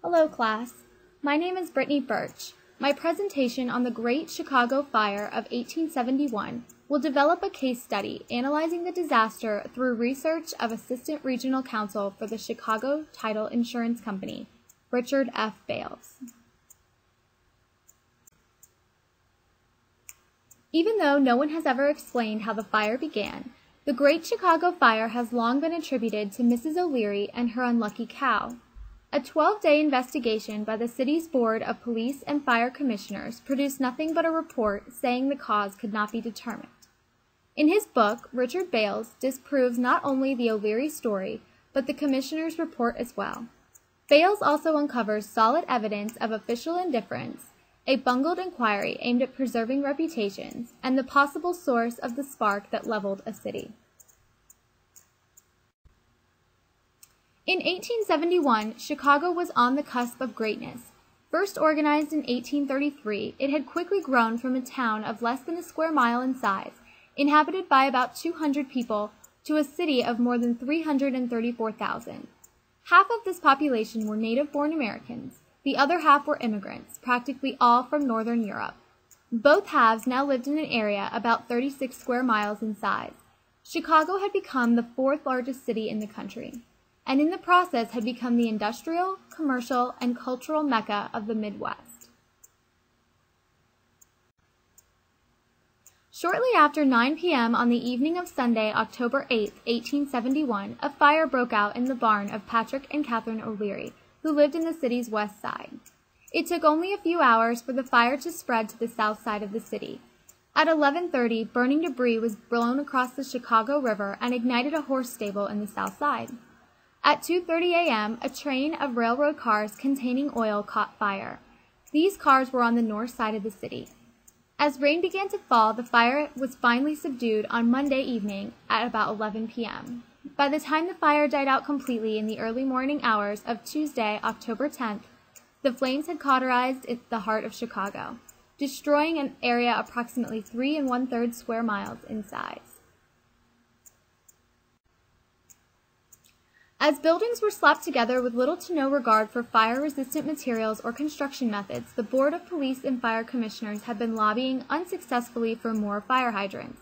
Hello, class. My name is Brittany Birch. My presentation on the Great Chicago Fire of 1871 will develop a case study analyzing the disaster through research of Assistant Regional Counsel for the Chicago Title Insurance Company, Richard F. Bales. Even though no one has ever explained how the fire began, the Great Chicago Fire has long been attributed to Mrs. O'Leary and her unlucky cow. A 12-day investigation by the city's Board of Police and Fire Commissioners produced nothing but a report saying the cause could not be determined. In his book, Richard Bales disproves not only the O'Leary story, but the commissioner's report as well. Bales also uncovers solid evidence of official indifference, a bungled inquiry aimed at preserving reputations, and the possible source of the spark that leveled a city. In 1871, Chicago was on the cusp of greatness. First organized in 1833, it had quickly grown from a town of less than a square mile in size, inhabited by about 200 people, to a city of more than 334,000. Half of this population were native-born Americans. The other half were immigrants, practically all from Northern Europe. Both halves now lived in an area about 36 square miles in size. Chicago had become the fourth largest city in the country, and in the process had become the industrial, commercial, and cultural mecca of the Midwest. Shortly after 9 p.m. on the evening of Sunday, October 8, 1871, a fire broke out in the barn of Patrick and Catherine O'Leary, who lived in the city's west side. It took only a few hours for the fire to spread to the south side of the city. At 11:30, burning debris was blown across the Chicago River and ignited a horse stable in the south side. At 2:30 a.m., a train of railroad cars containing oil caught fire. These cars were on the north side of the city. As rain began to fall, the fire was finally subdued on Monday evening at about 11 p.m. By the time the fire died out completely in the early morning hours of Tuesday, October 10th, the flames had cauterized the heart of Chicago, destroying an area approximately 3 1/3 square miles in size. As buildings were slapped together with little to no regard for fire-resistant materials or construction methods, the Board of Police and Fire Commissioners had been lobbying unsuccessfully for more fire hydrants,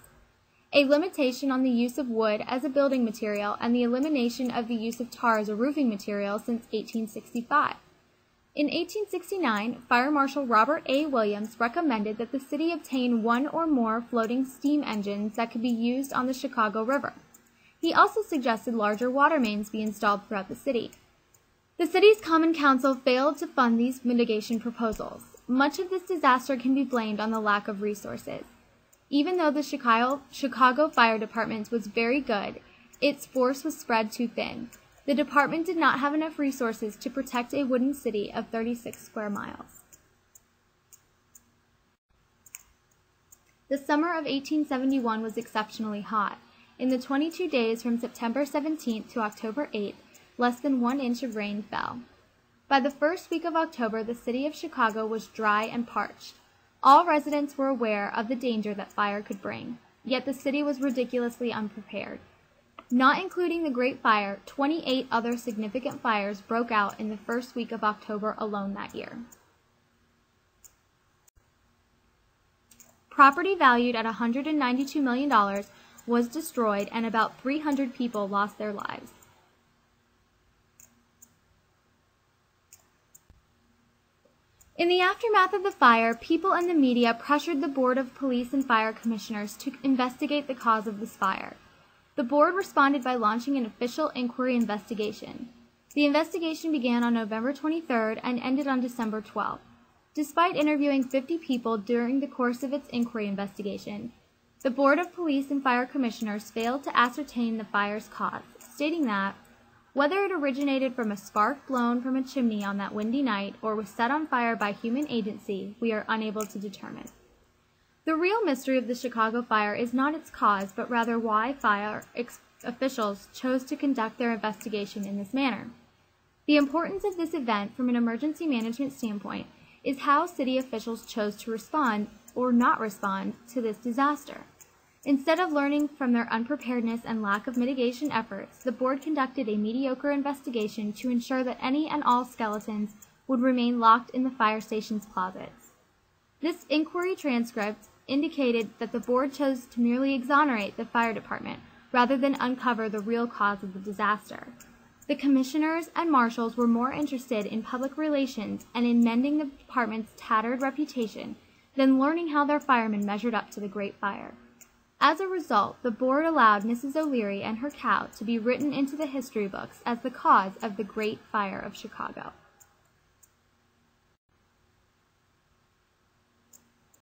a limitation on the use of wood as a building material, and the elimination of the use of tar as a roofing material since 1865. In 1869, Fire Marshal Robert A. Williams recommended that the city obtain one or more floating steam engines that could be used on the Chicago River. He also suggested larger water mains be installed throughout the city. The city's Common Council failed to fund these mitigation proposals. Much of this disaster can be blamed on the lack of resources. Even though the Chicago Fire Department was very good, its force was spread too thin. The department did not have enough resources to protect a wooden city of 36 square miles. The summer of 1871 was exceptionally hot. In the 22 days from September 17th to October 8th, less than 1 inch of rain fell. By the first week of October, the city of Chicago was dry and parched. All residents were aware of the danger that fire could bring, yet the city was ridiculously unprepared. Not including the Great Fire, 28 other significant fires broke out in the first week of October alone that year. Property valued at $192 million was destroyed, and about 300 people lost their lives. In the aftermath of the fire, people and the media pressured the Board of Police and Fire Commissioners to investigate the cause of this fire. The board responded by launching an official inquiry investigation. The investigation began on November 23rd and ended on December 12th. Despite interviewing 50 people during the course of its inquiry investigation, the Board of Police and Fire Commissioners failed to ascertain the fire's cause, stating that, whether it originated from a spark blown from a chimney on that windy night or was set on fire by human agency, we are unable to determine. The real mystery of the Chicago fire is not its cause, but rather why fire officials chose to conduct their investigation in this manner. The importance of this event from an emergency management standpoint is how city officials chose to respond or not respond to this disaster. Instead of learning from their unpreparedness and lack of mitigation efforts, the board conducted a mediocre investigation to ensure that any and all skeletons would remain locked in the fire station's closets. This inquiry transcript indicated that the board chose to merely exonerate the fire department rather than uncover the real cause of the disaster. The commissioners and marshals were more interested in public relations and in mending the department's tattered reputation than learning how their firemen measured up to the Great Fire. As a result, the board allowed Mrs. O'Leary and her cow to be written into the history books as the cause of the Great Fire of Chicago.